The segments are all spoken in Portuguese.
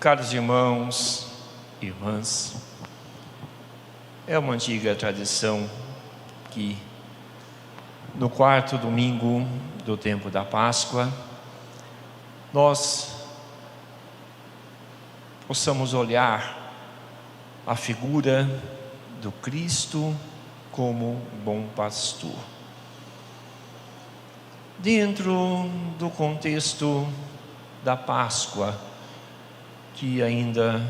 Caros irmãos e irmãs, é uma antiga tradição que no quarto domingo do tempo da Páscoa nós possamos olhar a figura do Cristo como bom pastor. Dentro do contexto da Páscoa que ainda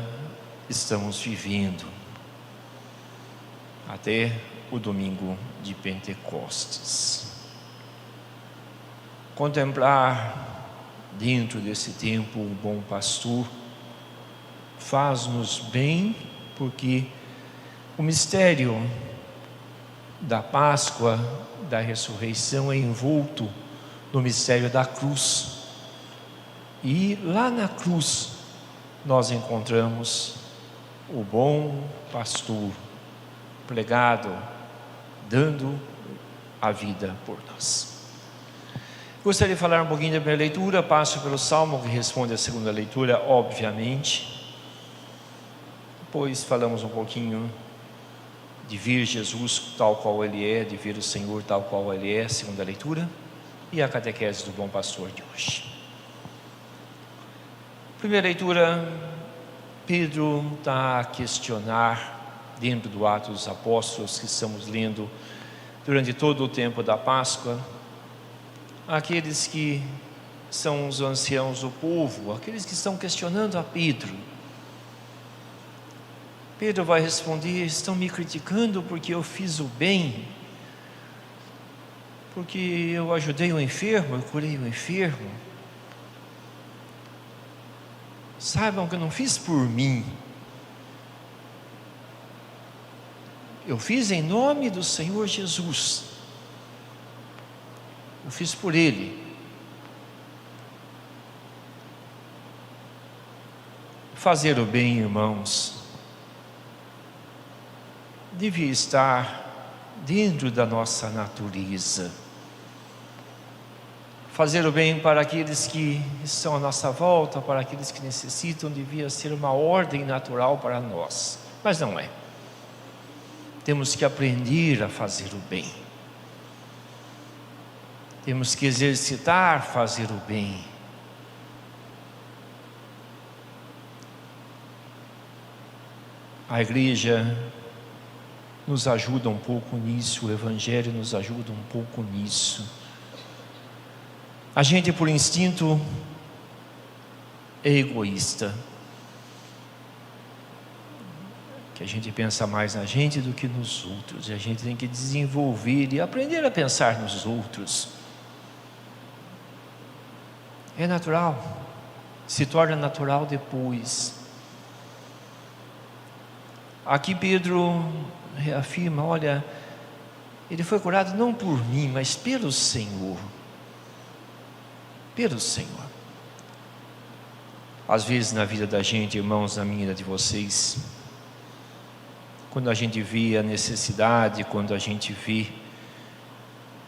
estamos vivendo, até o domingo de Pentecostes. Contemplar dentro desse tempo o bom pastor faz-nos bem, porque o mistério da Páscoa, da ressurreição, é envolto no mistério da cruz. E lá na cruz nós encontramos o bom pastor pregado, dando a vida por nós. Gostaria de falar um pouquinho da minha leitura. Passo pelo Salmo que responde à segunda leitura, obviamente. Depois falamos um pouquinho de ver Jesus tal qual Ele é, de ver o Senhor tal qual Ele é, segunda leitura, e a catequese do bom pastor de hoje. Primeira leitura, Pedro está a questionar, dentro do Atos dos Apóstolos que estamos lendo durante todo o tempo da Páscoa, aqueles que são os anciãos do povo, aqueles que estão questionando a Pedro. Pedro vai responder: estão me criticando porque eu fiz o bem, porque eu ajudei o enfermo, eu curei o enfermo. Saibam que eu não fiz por mim, eu fiz em nome do Senhor Jesus, eu fiz por Ele. Fazer o bem, irmãos, devia estar dentro da nossa natureza. Fazer o bem para aqueles que estão à nossa volta, para aqueles que necessitam, devia ser uma ordem natural para nós, mas não é. Temos que aprender a fazer o bem, temos que exercitar fazer o bem. A igreja nos ajuda um pouco nisso, o Evangelho nos ajuda um pouco nisso. A gente, por instinto, é egoísta, que a gente pensa mais na gente do que nos outros, e a gente tem que desenvolver e aprender a pensar nos outros. É natural, se torna natural depois. Aqui Pedro reafirma: olha, ele foi curado não por mim, mas pelo Senhor. Pelo Senhor. Às vezes na vida da gente, irmãos, na minha e de vocês, quando a gente vê a necessidade, quando a gente vê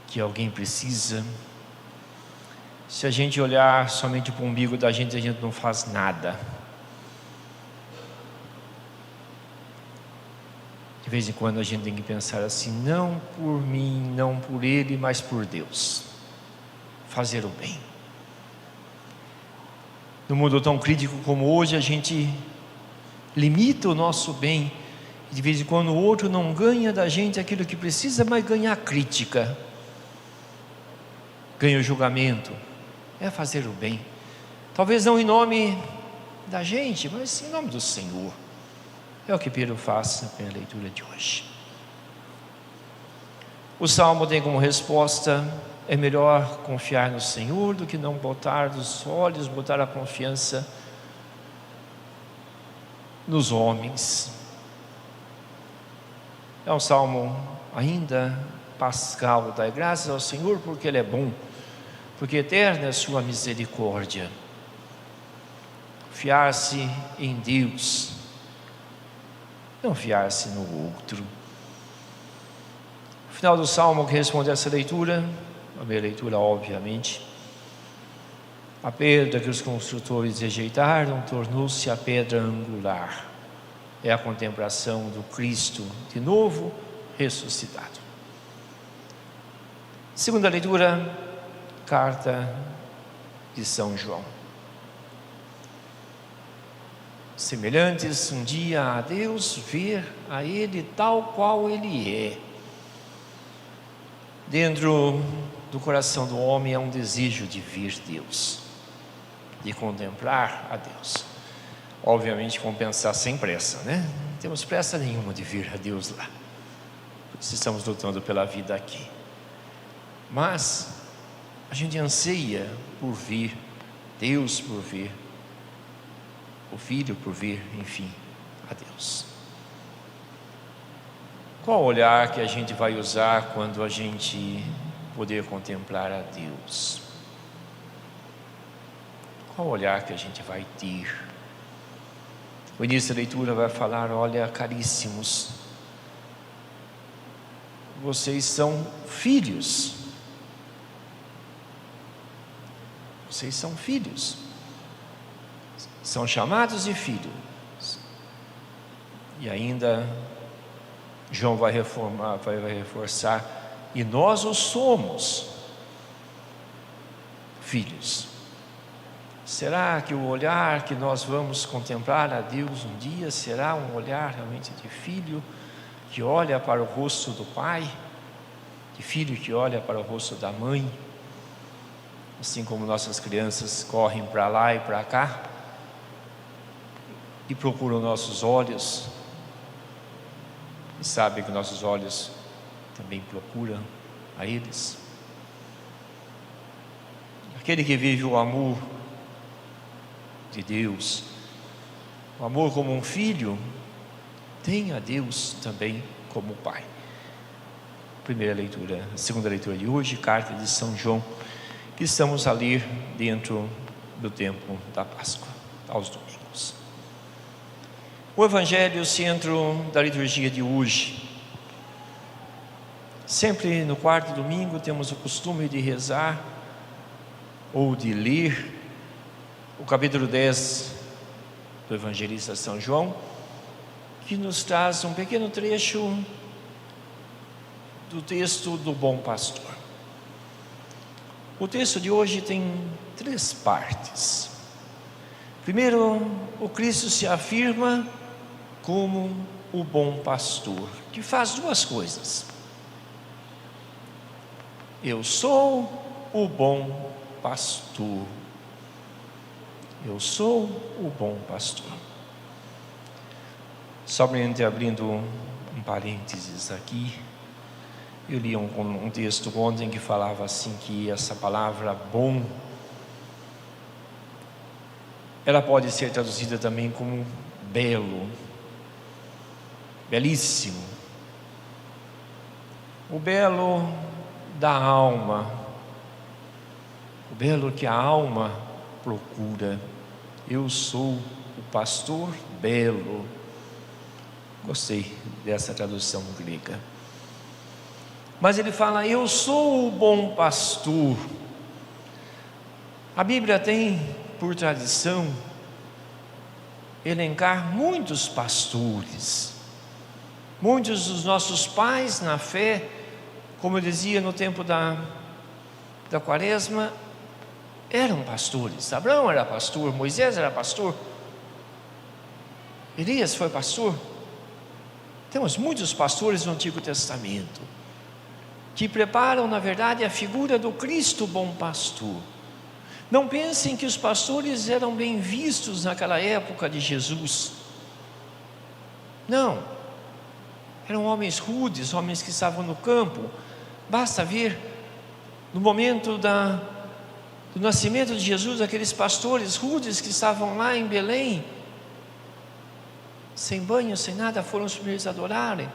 que alguém precisa, se a gente olhar somente para o umbigo da gente, a gente não faz nada. De vez em quando a gente tem que pensar assim: não por mim, não por ele, mas por Deus. Fazer o bem. No mundo tão crítico como hoje, a gente limita o nosso bem, e de vez em quando o outro não ganha da gente aquilo que precisa, mas ganha a crítica, ganha o julgamento. É fazer o bem, talvez não em nome da gente, mas em nome do Senhor. É o que Pedro faz na primeira leitura de hoje. O Salmo tem como resposta: é melhor confiar no Senhor do que não botar os olhos, botar a confiança nos homens. É um salmo ainda pascal: dai graças ao Senhor porque Ele é bom, porque eterna é a sua misericórdia. Fiar-se em Deus, não fiar-se no outro. O final do salmo que responde a essa leitura, a minha leitura obviamente, A pedra que os construtores rejeitaram tornou-se a pedra angular. É a contemplação do Cristo de novo ressuscitado. Segunda leitura, carta de São João. Semelhantes um dia a Deus, ver a Ele tal qual Ele é. Dentro do coração do homem há um desejo de ver Deus, de contemplar a Deus. Obviamente, vamos pensar sem pressa, né? Não temos pressa nenhuma de ver a Deus lá, se estamos lutando pela vida aqui. Mas a gente anseia por ver Deus, por ver o Filho, por ver, enfim, a Deus. Qual olhar que a gente vai usar quando a gente poder contemplar a Deus? Qual olhar que a gente vai ter? O início da leitura vai falar: olha, caríssimos, vocês são filhos. Vocês são filhos. São chamados de filhos. E ainda João vai reforçar: e nós os somos filhos. Será que o olhar que nós vamos contemplar a Deus um dia será um olhar realmente de filho, que olha para o rosto do pai, de filho que olha para o rosto da mãe? Assim como nossas crianças correm para lá e para cá e procuram nossos olhos, e sabem que nossos olhos também procuram a eles. Aquele que vive o amor de Deus, o amor como um filho, tem a Deus também como pai. Primeira leitura, segunda leitura de hoje, carta de São João, que estamos a ler dentro do tempo da Páscoa, aos domingos. O Evangelho, centro da liturgia de hoje. Sempre no quarto domingo temos o costume de rezar ou de ler o capítulo 10 do evangelista São João, que nos traz um pequeno trecho do texto do Bom Pastor. O texto de hoje tem 3 partes. Primeiro, o Cristo se afirma como o bom pastor, que faz 2 coisas. Eu sou o bom pastor. Eu sou o bom pastor. Somente abrindo um parênteses aqui, eu li um texto ontem que falava assim, que essa palavra bom, ela pode ser traduzida também como belo, belíssimo. O belo da alma, o belo que a alma procura. Eu sou o pastor belo. Gostei dessa tradução grega. Mas ele fala: eu sou o bom pastor. A Bíblia tem por tradição elencar muitos pastores. Muitos dos nossos pais na fé, como eu dizia no tempo da Quaresma, eram pastores. Abraão era pastor, Moisés era pastor, Elias foi pastor. Temos muitos pastores no Antigo Testamento que preparam, na verdade, a figura do Cristo bom pastor. Não pensem que os pastores eram bem vistos naquela época de Jesus. Não, eram homens rudes, homens que estavam no campo. Basta ver no momento do nascimento de Jesus, aqueles pastores rudes que estavam lá em Belém, sem banho, sem nada, foram os primeiros a adorarem.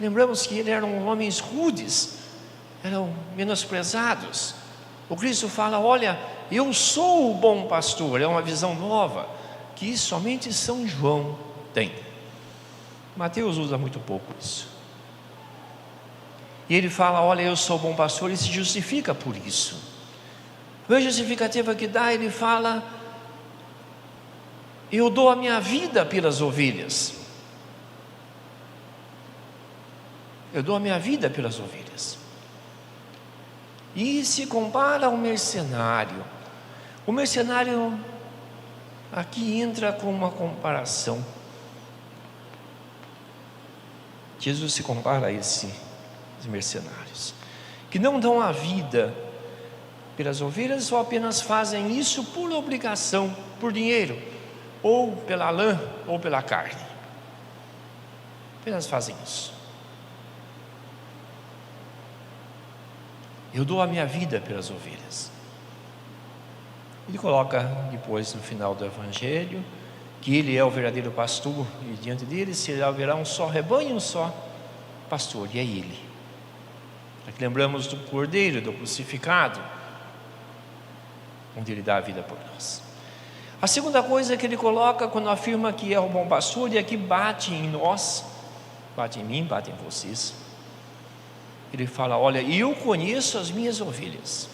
Lembramos que eles eram homens rudes, eram menosprezados. O Cristo fala: olha, eu sou o bom pastor. É uma visão nova que somente São João tem. Mateus usa muito pouco isso. E ele fala: olha, eu sou o bom pastor, e se justifica por isso. A justificativa que dá, ele fala: eu dou a minha vida pelas ovelhas. Eu dou a minha vida pelas ovelhas. E se compara ao mercenário. O mercenário aqui entra com uma comparação. Jesus se compara a esses mercenários, que não dão a vida pelas ovelhas, ou apenas fazem isso por obrigação, por dinheiro, ou pela lã, ou pela carne. Apenas fazem isso. Eu dou a minha vida pelas ovelhas. Ele coloca depois no final do Evangelho que ele é o verdadeiro pastor, e diante dele haverá um só rebanho e um só pastor, e é ele. Aqui lembramos do Cordeiro, do crucificado, onde ele dá a vida por nós. A segunda coisa que ele coloca quando afirma que é o bom pastor, e aqui bate em nós, bate em mim, bate em vocês. Ele fala: olha, eu conheço as minhas ovelhas,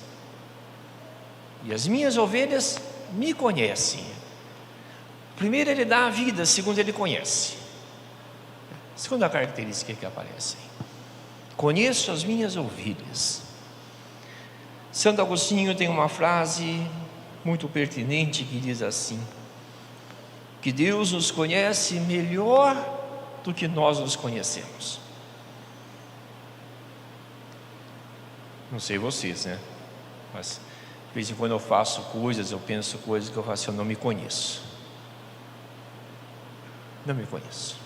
e as minhas ovelhas me conhecem. Primeiro, ele dá a vida. Segundo, ele conhece. Segunda característica que aparece: conheço as minhas ovelhas. Santo Agostinho tem uma frase muito pertinente que diz assim: que Deus nos conhece melhor do que nós nos conhecemos. Não sei vocês, né? Mas de vez em quando eu faço coisas, eu penso coisas que eu faço, eu não me conheço. Não me conheço.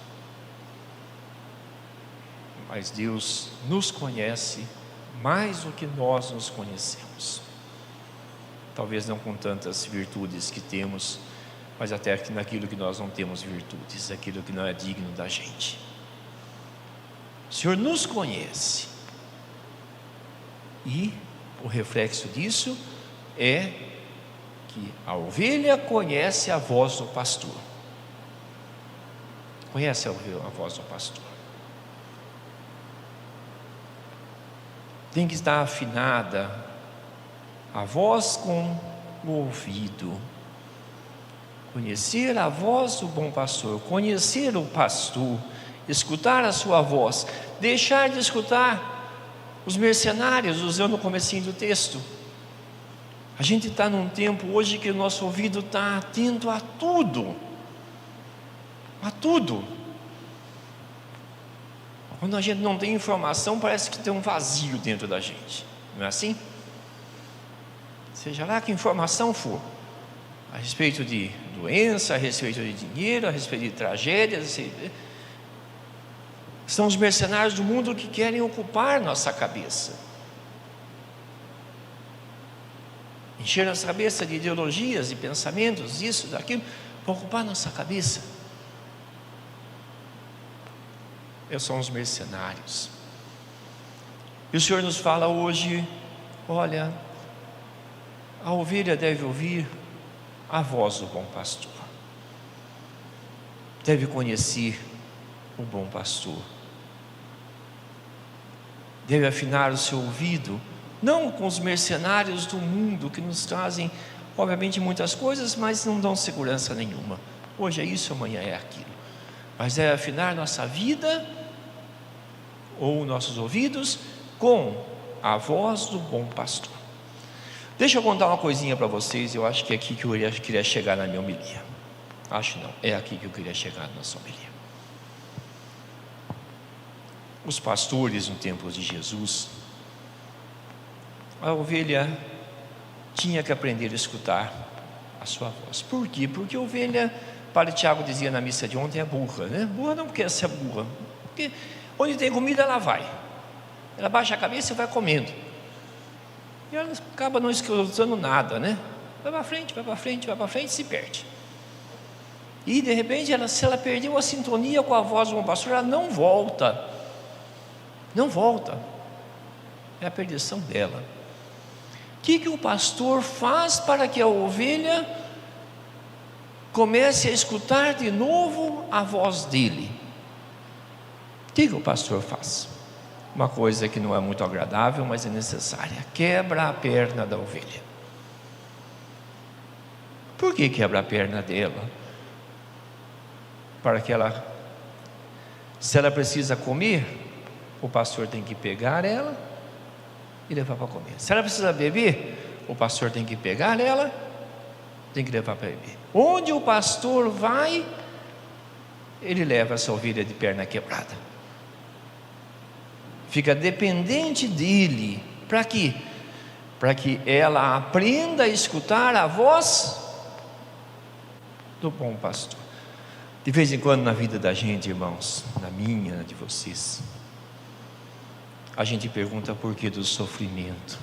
Mas Deus nos conhece mais do que nós nos conhecemos. Talvez não com tantas virtudes que temos, mas até naquilo que nós não temos virtudes, aquilo que não é digno da gente. O Senhor nos conhece. E o reflexo disso é que a ovelha conhece a voz do pastor. Conhece a voz do pastor. Tem que estar afinada a voz com o ouvido. Conhecer a voz do bom pastor, conhecer o pastor, escutar a sua voz, deixar de escutar os mercenários, usando o comecinho do texto. A gente está num tempo hoje que o nosso ouvido está atento a tudo. A tudo. Quando a gente não tem informação, parece que tem um vazio dentro da gente. Não é assim? Seja lá que informação for, a respeito de doença, a respeito de dinheiro, a respeito de tragédias, são os mercenários do mundo que querem ocupar nossa cabeça, encher nossa cabeça de ideologias e pensamentos, isso, daquilo, para ocupar nossa cabeça. São os mercenários. E o Senhor nos fala hoje: olha, a ovelha deve ouvir a voz do bom pastor, deve conhecer o bom pastor, deve afinar o seu ouvido, não com os mercenários do mundo que nos trazem, obviamente, muitas coisas, mas não dão segurança nenhuma. Hoje é isso, amanhã é aquilo. Mas deve afinar nossa vida ou nossos ouvidos com a voz do bom pastor. Deixa eu contar uma coisinha para vocês. Eu acho que é aqui que eu queria chegar na minha homilia. Acho não, é aqui que eu queria chegar na nossa homilia. Os pastores no tempo de Jesus, a ovelha tinha que aprender a escutar a sua voz. Por quê? Porque a ovelha, Padre Tiago dizia na missa de ontem, é burra, né? Burra não quer ser burra, porque onde tem comida ela vai, ela baixa a cabeça e vai comendo, e ela acaba não escutando nada, né? Vai para frente, vai para frente, vai para frente, se perde. E de repente, se ela perdeu a sintonia com a voz do bom pastor, ela não volta. Não volta. É a perdição dela. O que o pastor faz para que a ovelha comece a escutar de novo a voz dele? O que o pastor faz? Uma coisa que não é muito agradável, mas é necessária: quebra a perna da ovelha. Por que quebra a perna dela? Para que ela, se ela precisa comer, o pastor tem que pegar ela e levar para comer. Se ela precisa beber, o pastor tem que pegar ela, tem que levar para beber. Onde o pastor vai, ele leva essa ovelha de perna quebrada. Fica dependente dele. Para quê? Para que ela aprenda a escutar a voz do bom pastor. De vez em quando na vida da gente, irmãos, na minha, na de vocês, a gente pergunta por que do sofrimento,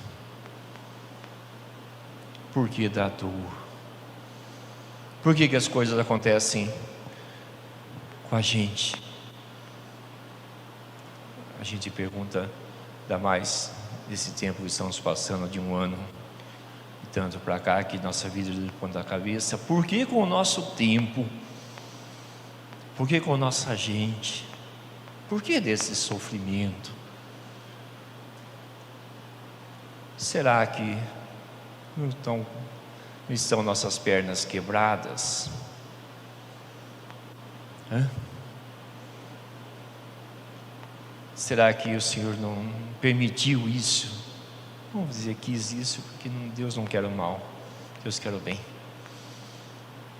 por que da dor, por que as coisas acontecem com a gente. A gente pergunta, ainda mais nesse tempo que estamos passando de um ano e tanto para cá, que nossa vida de ponta cabeça, por que com o nosso tempo, por que com nossa gente, por que desse sofrimento? Será que não estão nossas pernas quebradas? Será que o Senhor não permitiu isso? Vamos dizer, quis isso, porque Deus não quer o mal, Deus quer o bem.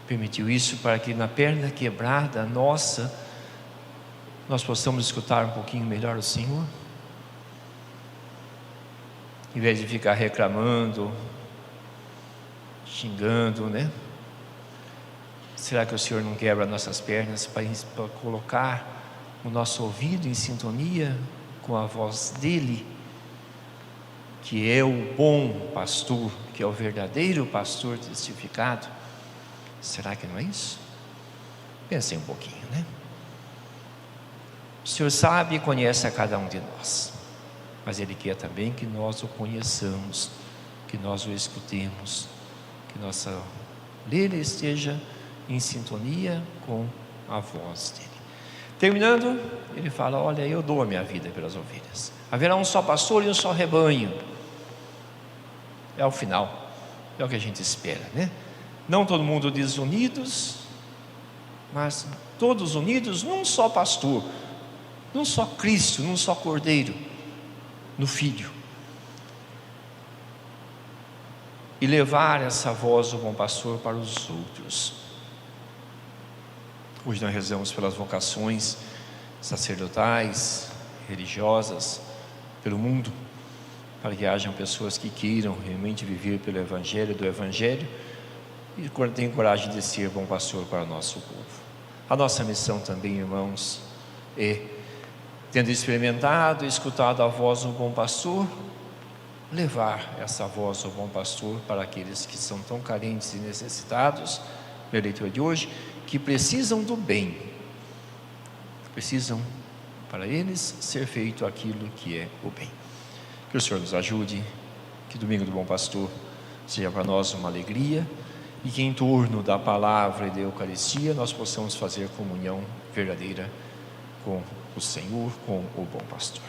Permitiu isso para que na perna quebrada nossa, nós possamos escutar um pouquinho melhor o Senhor? Em vez de ficar reclamando, xingando, né? Será que o Senhor não quebra nossas pernas para colocar o nosso ouvido em sintonia com a voz dEle, que é o bom pastor, que é o verdadeiro pastor testificado? Será que não é isso? Pensem um pouquinho, né? O Senhor sabe e conhece a cada um de nós, mas Ele quer também que nós o conheçamos, que nós o escutemos, que nossa orelha esteja em sintonia com a voz dEle. Terminando, ele fala: olha, eu dou a minha vida pelas ovelhas. Haverá um só pastor e um só rebanho. É o final, é o que a gente espera, né? Não todo mundo desunidos, mas todos unidos num só pastor, num só Cristo, num só Cordeiro, no Filho. E levar essa voz do bom pastor para os outros. Hoje nós rezamos pelas vocações sacerdotais, religiosas, pelo mundo, para que hajam pessoas que queiram realmente viver pelo Evangelho, do Evangelho, e tenham coragem de ser bom pastor para o nosso povo. A nossa missão também, irmãos, é, tendo experimentado e escutado a voz do bom pastor, levar essa voz do bom pastor para aqueles que são tão carentes e necessitados, na leitura de hoje, que precisam do bem, precisam para eles ser feito aquilo que é o bem. Que o Senhor nos ajude, que domingo do bom pastor seja para nós uma alegria, e que em torno da palavra e da Eucaristia nós possamos fazer comunhão verdadeira com o Senhor, com o bom pastor.